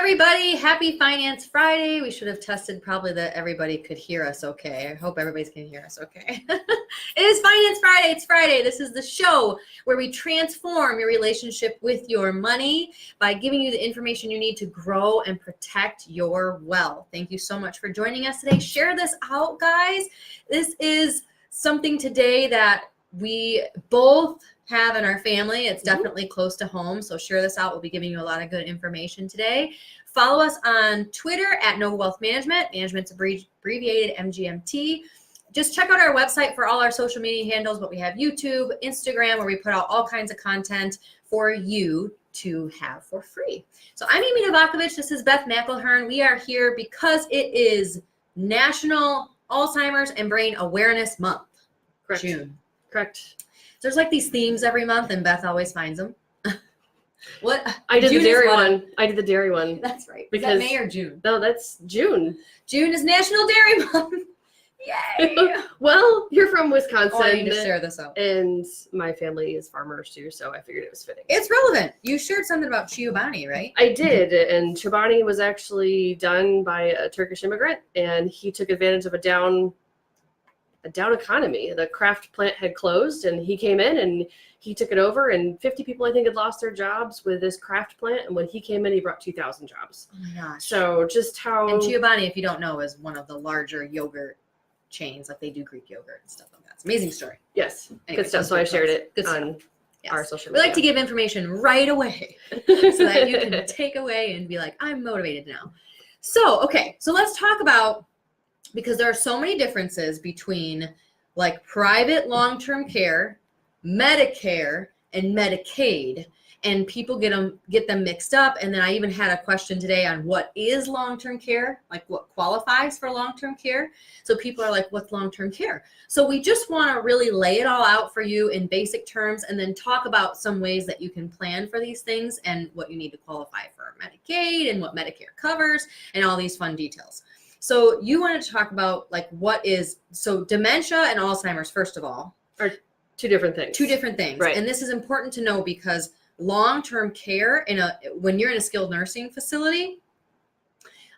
everybody. Happy Finance Friday. We should have tested probably that everybody could hear us okay. I hope everybody can hear us okay. It is Finance Friday. It's Friday. This is the show where we transform your relationship with your money by giving you the information you need to grow and protect your wealth. Thank you so much for joining us today. Share this out, guys. This is something today that we both have in our family. It's definitely close to home, so share this out. We'll be giving you a lot of good information today. Follow us on Twitter at No Wealth Management. Management's abbreviated MGMT. Just check out our website for all our social media handles, but we have YouTube, Instagram, where we put out all kinds of content for you to have for free. So I'm Amy Novakovich. This is Beth McElhern. We are here because it is National Alzheimer's and Brain Awareness Month. Correct. June. Correct. There's like these themes every month, and Beth always finds them. What? I did June the dairy is one. I did the dairy one. That's right. Because, is that May or June? No, that's June. June is National Dairy Month. Yay! Well, you're from Wisconsin. Oh, I need to share this out. And my family is farmers too, so I figured it was fitting. It's relevant. You shared something about Chobani, right? I did, and Chobani was actually done by a Turkish immigrant, and he took advantage of a down economy. The craft plant had closed, and he came in and he took it over, and 50 people I think had lost their jobs with this craft plant, and when he came in he brought 2,000 jobs. Oh my gosh. So just how... And Chobani, if you don't know, is one of the larger yogurt chains. Like they do Greek yogurt and stuff like that. It's an amazing story. Yes. Anyway, good stuff. So I shared it on our social We media. like to give information right away so that you can take away and be like, I'm motivated now. So, okay. So let's talk about, because there are so many differences between like private long-term care, Medicare, and Medicaid, and people get them mixed up. And then I even had a question today on what is long-term care, like what qualifies for long-term care. So people are like, what's long-term care? So we just want to really lay it all out for you in basic terms, and then talk about some ways that you can plan for these things and what you need to qualify for Medicaid and what Medicare covers and all these fun details. So you wanted to talk about like so dementia and Alzheimer's, first of all, are two different things. Two different things. Right. And this is important to know because long-term care when you're in a skilled nursing facility,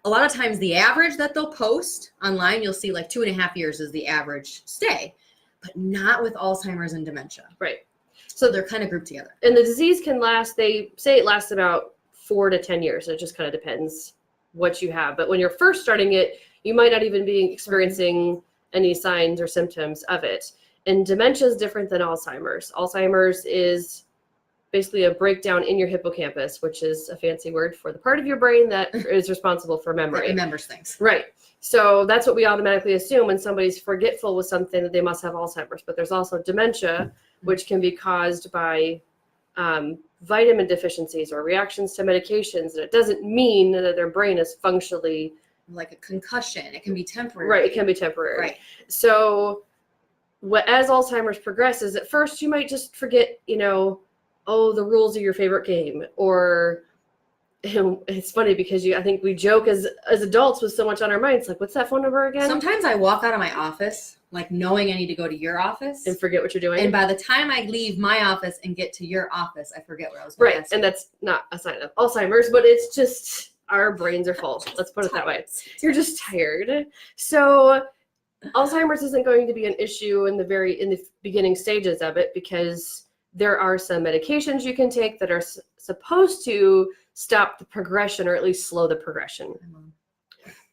a lot of times the average that they'll post online, you'll see like 2.5 years is the average stay, but not with Alzheimer's and dementia. Right. So they're kind of grouped together. And the disease can last, they say it lasts about 4 to 10 years. It just kind of depends what you have. But when you're first starting it, you might not even be experiencing any signs or symptoms of it. And dementia is different than Alzheimer's. Alzheimer's is basically a breakdown in your hippocampus, which is a fancy word for the part of your brain that is responsible for memory. That remembers things. Right. So that's what we automatically assume when somebody's forgetful with something, that they must have Alzheimer's. But there's also dementia, which can be caused by vitamin deficiencies or reactions to medications. And it doesn't mean that their brain is functionally... Like a concussion. It can be temporary. Right. It can be temporary. Right. So as Alzheimer's progresses, at first you might just forget, the rules of your favorite game. Or it's funny because I think we joke as adults with so much on our minds, like, what's that phone number again? Sometimes I walk out of my office, like knowing I need to go to your office. And forget what you're doing. And by the time I leave my office and get to your office, I forget what I was going to ask. And that's not a sign of Alzheimer's, but it's just our brains are full. Let's put it that way. You're just tired. So Alzheimer's isn't going to be an issue in the beginning stages of it, because there are some medications you can take that are supposed to stop the progression, or at least slow the progression.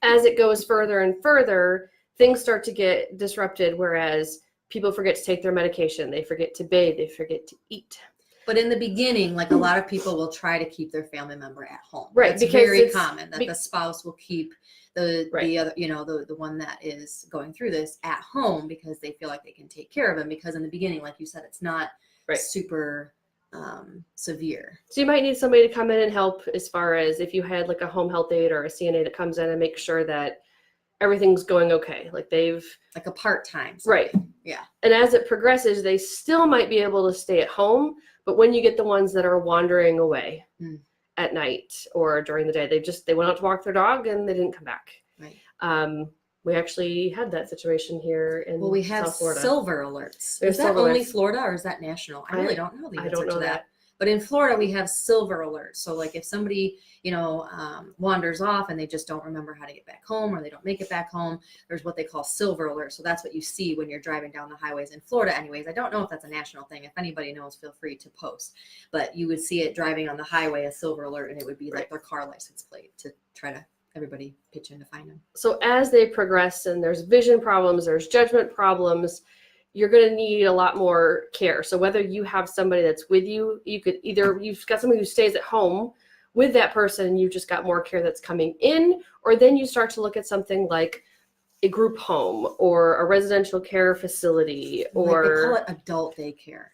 As it goes further and further, things start to get disrupted, whereas people forget to take their medication. They forget to bathe. They forget to eat. But in the beginning, like a lot of people will try to keep their family member at home. Right. It's very common that the spouse will keep the other, the one that is going through this at home, because they feel like they can take care of them, because in the beginning, like you said, it's not super severe. So you might need somebody to come in and help, as far as if you had like a home health aide or a CNA that comes in and makes sure that everything's going okay. Like like a part-time. Right. Yeah. And as it progresses, they still might be able to stay at home. But when you get the ones that are wandering away at night or during the day, they went out to walk their dog and they didn't come back. Right. We actually had that situation here in we have South Florida. Silver alerts. There's is that silver only alerts. Florida, or is that national? I really don't know the answer to that. But in Florida, we have silver alerts. So like if somebody, wanders off and they just don't remember how to get back home, or they don't make it back home, there's what they call silver alerts. So that's what you see when you're driving down the highways in Florida anyways. I don't know if that's a national thing. If anybody knows, feel free to post. But you would see it driving on the highway, a silver alert, and it would be like their car license plate to try to everybody pitch in to find them. So as they progress and there's vision problems, there's judgment problems, you're going to need a lot more care. So whether you have somebody that's with you, you could either, you've got somebody who stays at home with that person and you've just got more care that's coming in, or then you start to look at something like a group home or a residential care facility, or they call it adult daycare.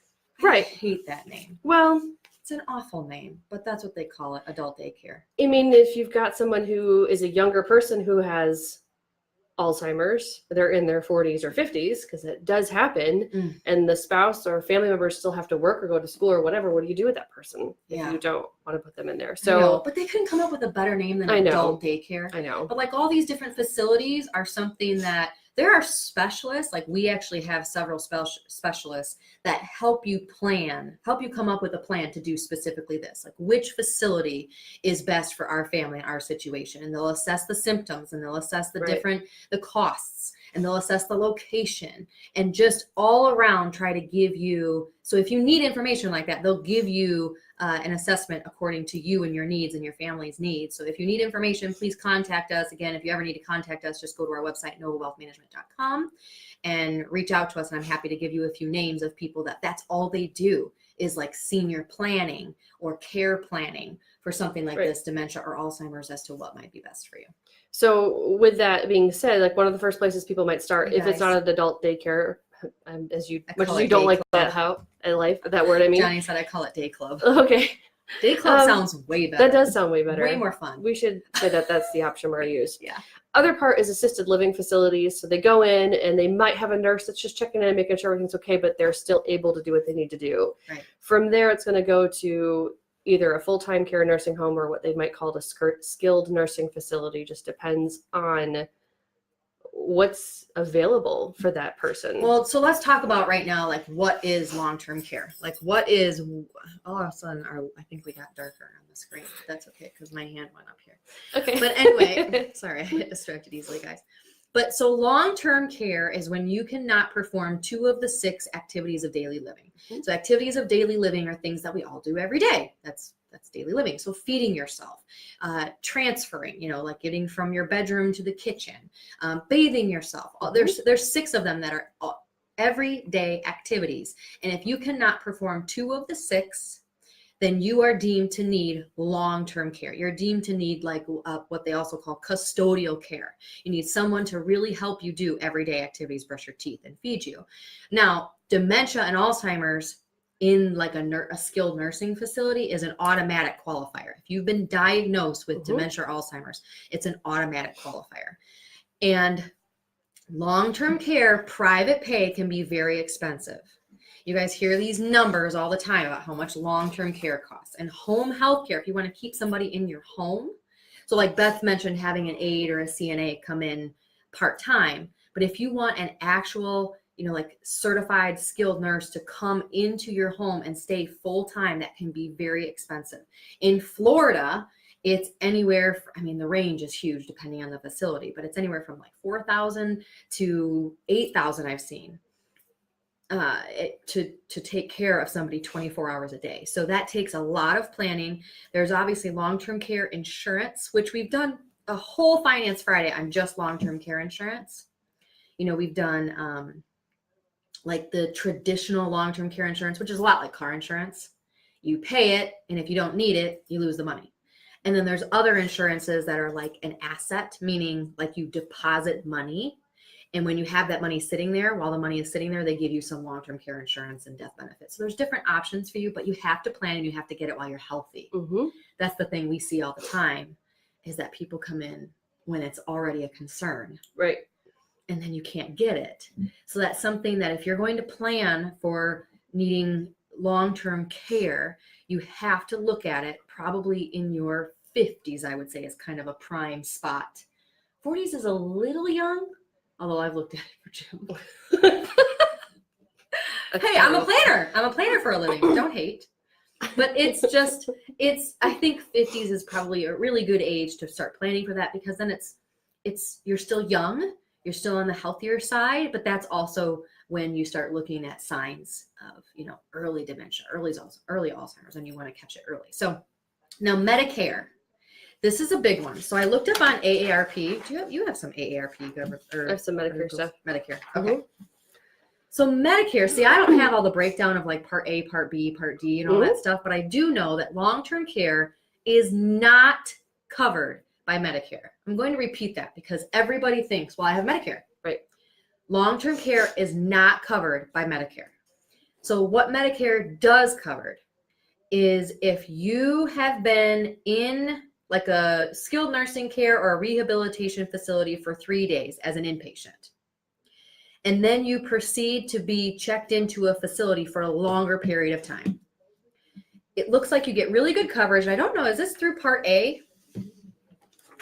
Right. I hate that name. Well, it's an awful name, but that's what they call it, adult daycare. I mean, if you've got someone who is a younger person who has Alzheimer's, they're in their 40s or 50s, because it does happen, and the spouse or family members still have to work or go to school or whatever, what do you do with that person if you don't want to put them in there? So, but they couldn't come up with a better name than I know. adult daycare. I know. But like all these different facilities are something that there are specialists, like we actually have several specialists that help you come up with a plan to do specifically this, like which facility is best for our family and our situation. And they'll assess the symptoms, and they'll assess the the costs, and they'll assess the location, and just all around try to give you, so if you need information like that, they'll give you an assessment according to you and your needs and your family's needs. So if you need information, please contact us. Again, if you ever need to contact us, just go to our website, novawealthmanagement.com, and reach out to us. And I'm happy to give you a few names of people that's all they do is like senior planning or care planning for something like this, dementia or Alzheimer's, as to what might be best for you. So with that being said, like one of the first places people might start, if it's not an adult daycare, as much as you don't like that that word, I mean. Johnny said I call it day club. Okay. Day club sounds way better. That does sound way better. Way more fun. We should say that's the option we're going to use. Yeah. Other part is assisted living facilities. So they go in and they might have a nurse that's just checking in and making sure everything's okay, but they're still able to do what they need to do. Right. From there, it's going to go to either a full-time care nursing home or what they might call a skilled nursing facility. Just depends on what's available for that person. Well, so let's talk about right now, like what is long-term care? Like what is, all of a sudden, I think we got darker on the screen. That's okay, because my hand went up here. Okay. But anyway, sorry, I get distracted easily, guys. But so long-term care is when you cannot perform 2 of the 6 activities of daily living. So activities of daily living are things that we all do every day. That's daily living. So feeding yourself, transferring, like getting from your bedroom to the kitchen, bathing yourself. There's 6 of them that are everyday activities. And if you cannot perform 2 of the 6, then you are deemed to need long-term care. You're deemed to need like what they also call custodial care. You need someone to really help you do everyday activities, brush your teeth, and feed you. Now, dementia and Alzheimer's in like a skilled nursing facility is an automatic qualifier. If you've been diagnosed with dementia or Alzheimer's, it's an automatic qualifier. And long-term care, private pay can be very expensive. You guys hear these numbers all the time about how much long-term care costs. And home health care, if you want to keep somebody in your home, so like Beth mentioned, having an aide or a CNA come in part-time, but if you want an actual, like certified skilled nurse to come into your home and stay full-time, that can be very expensive. In Florida, it's anywhere, the range is huge depending on the facility, but it's anywhere from like $4,000 to $8,000 I've seen. To take care of somebody 24 hours a day. So that takes a lot of planning. There's obviously long-term care insurance, which we've done a whole Finance Friday on just long-term care insurance. We've done like the traditional long-term care insurance, which is a lot like car insurance. You pay it, and if you don't need it, you lose the money. And then there's other insurances that are like an asset, meaning like you deposit money. And when you have that money sitting there, while the money is sitting there, they give you some long-term care insurance and death benefits. So there's different options for you, but you have to plan and you have to get it while you're healthy. That's the thing we see all the time, is that people come in when it's already a concern. Right. And then you can't get it. So that's something that if you're going to plan for needing long-term care, you have to look at it probably in your 50s, I would say, is kind of a prime spot. 40s is a little young. Although I've looked at it for Jim. Hey, I'm a planner. I'm a planner for a living. Don't hate. But it's just, I think 50s is probably a really good age to start planning for that, because then you're still young, you're still on the healthier side, but that's also when you start looking at signs of, early dementia, early Alzheimer's, and you want to catch it early. So now Medicare, this is a big one. So I looked up on AARP. You have some AARP? I have some Medicare stuff. Medicare. Okay. So Medicare, see, I don't have all the breakdown of like Part A, Part B, Part D, and all that stuff, but I do know that long-term care is not covered by Medicare. I'm going to repeat that because everybody thinks, well, I have Medicare. Right. Long-term care is not covered by Medicare. So what Medicare does cover is if you have been in like a skilled nursing care or a rehabilitation facility for 3 days as an inpatient, and then you proceed to be checked into a facility for a longer period of time, it looks like you get really good coverage. I don't know, is this through Part A?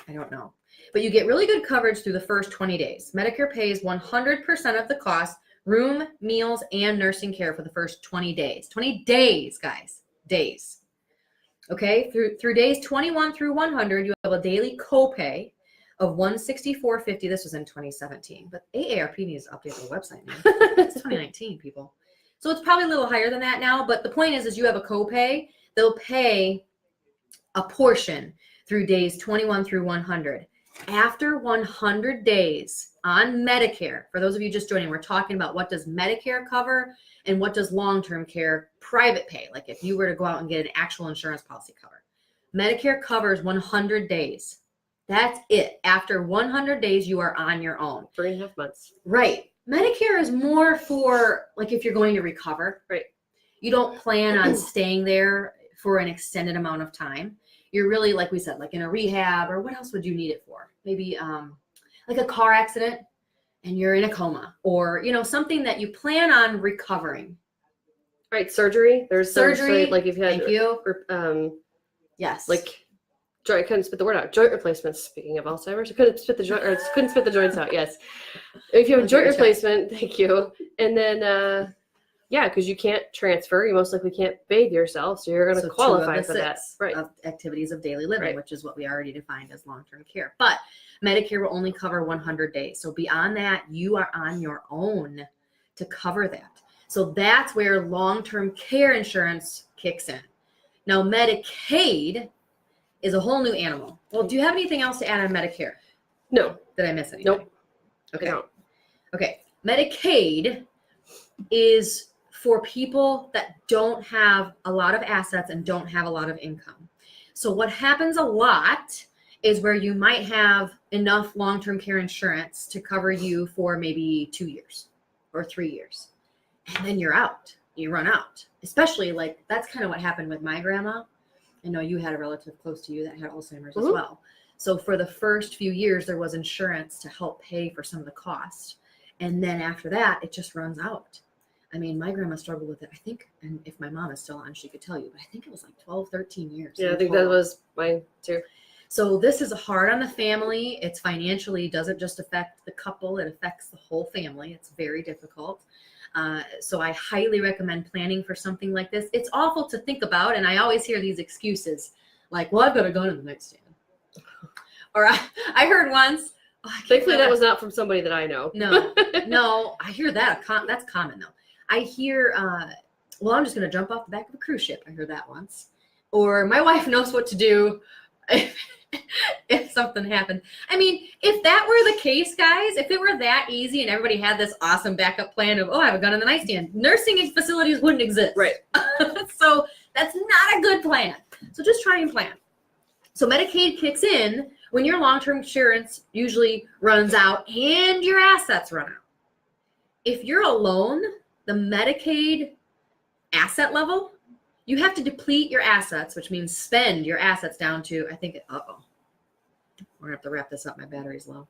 I don't know. But you get really good coverage through the first 20 days. Medicare pays 100% of the cost, room, meals, and nursing care for the first 20 days. 20 days, guys. Days. Okay? Through days 21 through 100, you have a daily copay of $164.50. This was in 2017, but AARP needs to update their website now. It's 2019, people. So it's probably a little higher than that now, but the point is you have a copay. They'll pay a portion through days 21 through 100. After 100 days on Medicare, for those of you just joining, we're talking about what does Medicare cover and what does long-term care private pay, like if you were to go out and get an actual insurance policy cover. Medicare covers 100 days. That's it. After 100 days, you are on your own. 3.5 months. Right. Medicare is more for like if you're going to recover. Right. You don't plan on staying there for an extended amount of time. You're really, like we said, like in a rehab, or what else would you need it for? Maybe like a car accident and you're in a coma, or, something that you plan on recovering. Right. Surgery. There's surgery. Like if you had, thank you. Yes. Like, I couldn't spit the word out. Joint replacements. Speaking of Alzheimer's, I couldn't spit the joints out. Yes. If you have a joint replacement, thank you. And then, because you can't transfer, you most likely can't bathe yourself, so you're going to qualify for that. Right. Of activities of daily living, which is what we already defined as long-term care. But Medicare will only cover 100 days. So beyond that, you are on your own to cover that. So that's where long-term care insurance kicks in. Now, Medicaid is a whole new animal. Well, do you have anything else to add on Medicare? No. Did I miss anything? Nope. Okay. No. Okay. Medicaid is for people that don't have a lot of assets and don't have a lot of income. So what happens a lot is where you might have enough long-term care insurance to cover you for maybe 2 years or 3 years. And then you're out. You run out. Especially like that's kind of what happened with my grandma. I know you had a relative close to you that had Alzheimer's as well. So for the first few years, there was insurance to help pay for some of the cost. And then after that, it just runs out. I mean, my grandma struggled with it, I think, and if my mom is still on, she could tell you, but I think it was like 12, 13 years. Yeah, I think that was mine too. So this is hard on the family. It's financially, doesn't just affect the couple, it affects the whole family. It's very difficult. So I highly recommend planning for something like this. It's awful to think about, and I always hear these excuses like, well, I've got a gun in the nightstand. Or I heard once. Thankfully, that was not from somebody that I know. No, I hear that. That's common, though. I hear, well, I'm just going to jump off the back of a cruise ship. I heard that once. Or my wife knows what to do if something happened. I mean, if that were the case, guys, if it were that easy and everybody had this awesome backup plan of, oh, I have a gun in the nightstand, nursing facilities wouldn't exist. Right. So that's not a good plan. So just try and plan. So Medicaid kicks in when your long-term insurance usually runs out and your assets run out. If you're alone, the Medicaid asset level, you have to deplete your assets, which means spend your assets down to, I think, we're gonna have to wrap this up. My battery's low.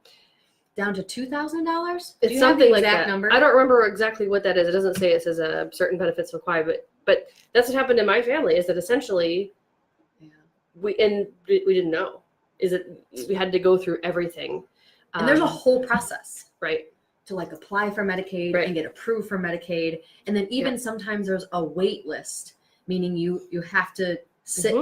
Down to $2,000? It's something like that. Number? I don't remember exactly what that is. It doesn't say it says a certain benefits required, but that's what happened in my family. Is that essentially, we didn't know. Is that we had to go through everything, and there's a whole process, right? To like apply for Medicaid and get approved for Medicaid, and then even sometimes there's a wait list meaning you have to sit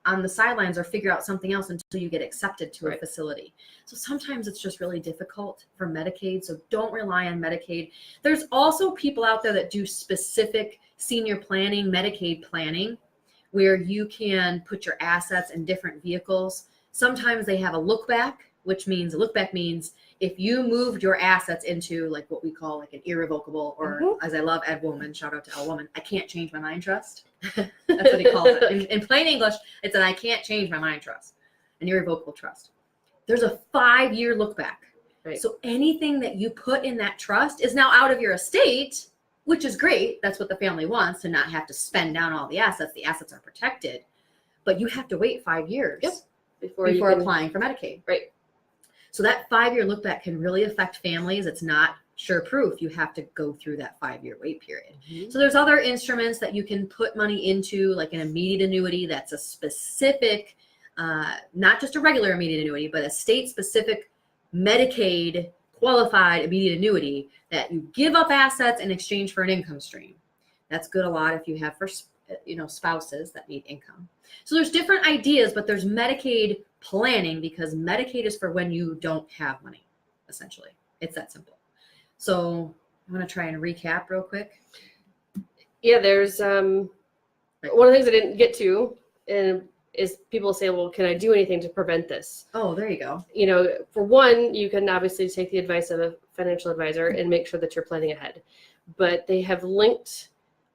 on the sidelines or figure out something else until you get accepted to a facility. So sometimes it's just really difficult for Medicaid. So don't rely on Medicaid. There's also people out there that do specific senior planning, Medicaid planning, where you can put your assets in different vehicles. Sometimes they have a look back, which means if you moved your assets into like what we call like an irrevocable, or as I love Ed Woman, shout out to Ed Woman, I can't change my mind trust. That's what he calls it. In plain English, it's an I can't change my mind trust, an irrevocable trust. There's a 5-year look back. Right. So anything that you put in that trust is now out of your estate, which is great. That's what the family wants, to not have to spend down all the assets. The assets are protected, but you have to wait 5 years before applying for Medicaid. Right. So that 5-year look back can really affect families. It's not sure proof. You have to go through that 5-year wait period. So there's other instruments that you can put money into, like an immediate annuity. That's a specific, not just a regular immediate annuity, but a state-specific Medicaid qualified immediate annuity that you give up assets in exchange for an income stream. That's good a lot if you have spouses that need income. So there's different ideas, but there's Medicaid planning, because Medicaid is for when you don't have money, essentially. It's that simple. So I'm going to try and recap real quick. Yeah, there's one of the things I didn't get to is people say, well, can I do anything to prevent this? Oh, there you go. For one, you can obviously take the advice of a financial advisor and make sure that you're planning ahead. But they have linked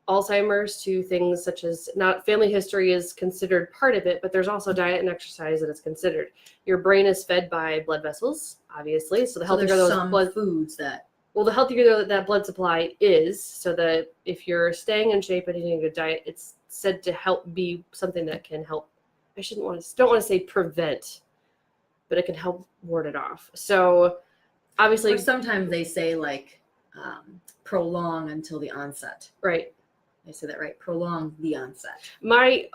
Alzheimer's to things such as, not family history is considered part of it, but there's also diet and exercise that is considered. Your brain is fed by blood vessels, obviously. So the healthier those blood foods the healthier that blood supply is, so that if you're staying in shape and eating a good diet, it's said to help be something that can help. Don't want to say prevent, but it can help ward it off. So obviously, or sometimes they say like prolong until the onset. Right. I say that right. Prolong the onset. My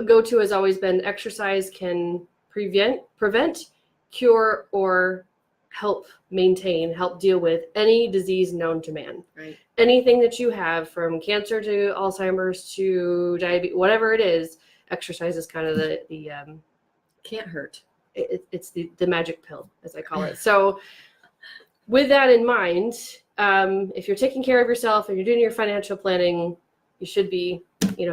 go-to has always been exercise can prevent, cure, or help deal with any disease known to man. Right. Anything that you have, from cancer to Alzheimer's to diabetes, whatever it is, exercise is kind of the can't hurt. It's the magic pill, as I call it. So with that in mind, if you're taking care of yourself and you're doing your financial planning, you should be,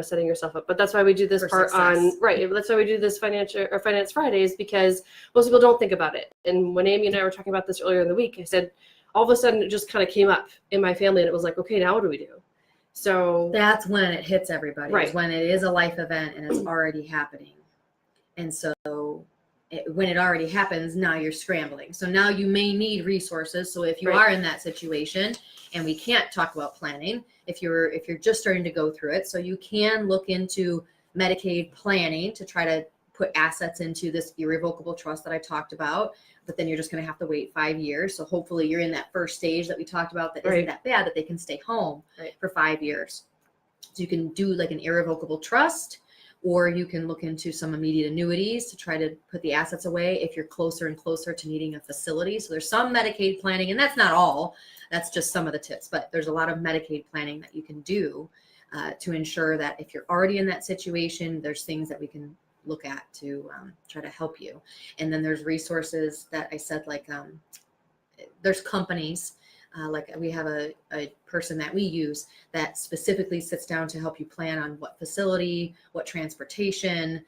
setting yourself up. But that's why we do this part on, right. That's why we do this Finance Fridays, because most people don't think about it. And when Amy and I were talking about this earlier in the week, I said, all of a sudden it just kind of came up in my family, and it was like, okay, now what do we do? So that's when it hits everybody, right. Is when it is a life event and it's already happening. And so when it already happens, now you're scrambling. So now you may need resources. So if you are in that situation, and we can't talk about planning, if you're just starting to go through it, so you can look into Medicaid planning to try to put assets into this irrevocable trust that I talked about. But then you're just going to have to wait 5 years. So hopefully you're in that first stage that we talked about that isn't that bad, that they can stay home for 5 years. So you can do like an irrevocable trust, or you can look into some immediate annuities to try to put the assets away if you're closer and closer to needing a facility. So there's some Medicaid planning, and that's not all. That's just some of the tips. But there's a lot of Medicaid planning that you can do to ensure that if you're already in that situation, there's things that we can look at to try to help you. And then there's resources that I said, like there's companies, like we have a person that we use that specifically sits down to help you plan on what facility, what transportation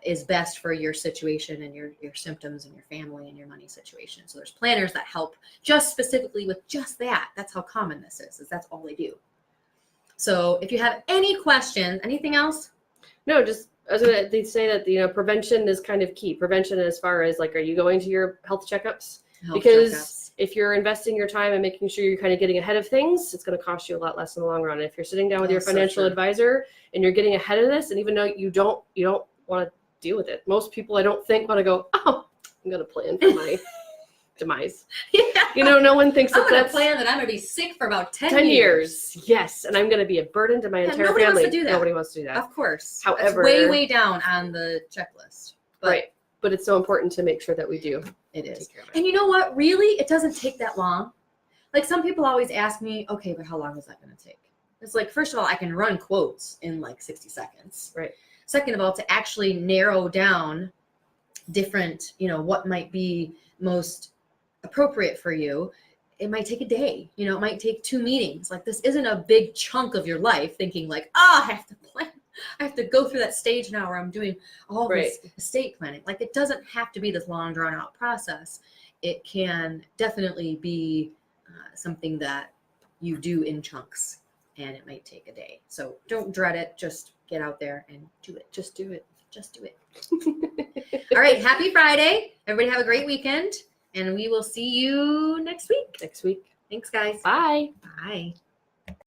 is best for your situation and your symptoms and your family and your money situation. So there's planners that help just specifically with just that. That's how common this is that's all they do. So if you have any questions, anything else? No, just they say that prevention is kind of key. Prevention as far as like, are you going to your health checkups? Because if you're investing your time and making sure you're kind of getting ahead of things, it's going to cost you a lot less in the long run. If you're sitting down with your financial advisor and you're getting ahead of this, and even though you don't want to deal with it, most people I don't think want to go, oh, I'm going to plan for my demise. No one thinks I'm going to plan that I'm going to be sick for about 10 years. Yes, and I'm going to be a burden to my entire family. Nobody wants to do that. Nobody wants to do that. Of course. However, it's way down on the checklist. Right. But it's so important to make sure that we do. It is. And you know what? Really, it doesn't take that long. Like some people always ask me, okay, but how long is that going to take? It's like, first of all, I can run quotes in like 60 seconds. Right. Second of all, to actually narrow down different, what might be most appropriate for you, it might take a day. It might take 2 meetings. Like, this isn't a big chunk of your life thinking like, I have to plan. I have to go through that stage now where I'm doing all this estate planning. Like, it doesn't have to be this long drawn out process. It can definitely be something that you do in chunks, and it might take a day. So don't dread it. Just get out there and do it. Just do it. Just do it. All right. Happy Friday. Everybody have a great weekend, and we will see you next week. Next week. Thanks, guys. Bye. Bye.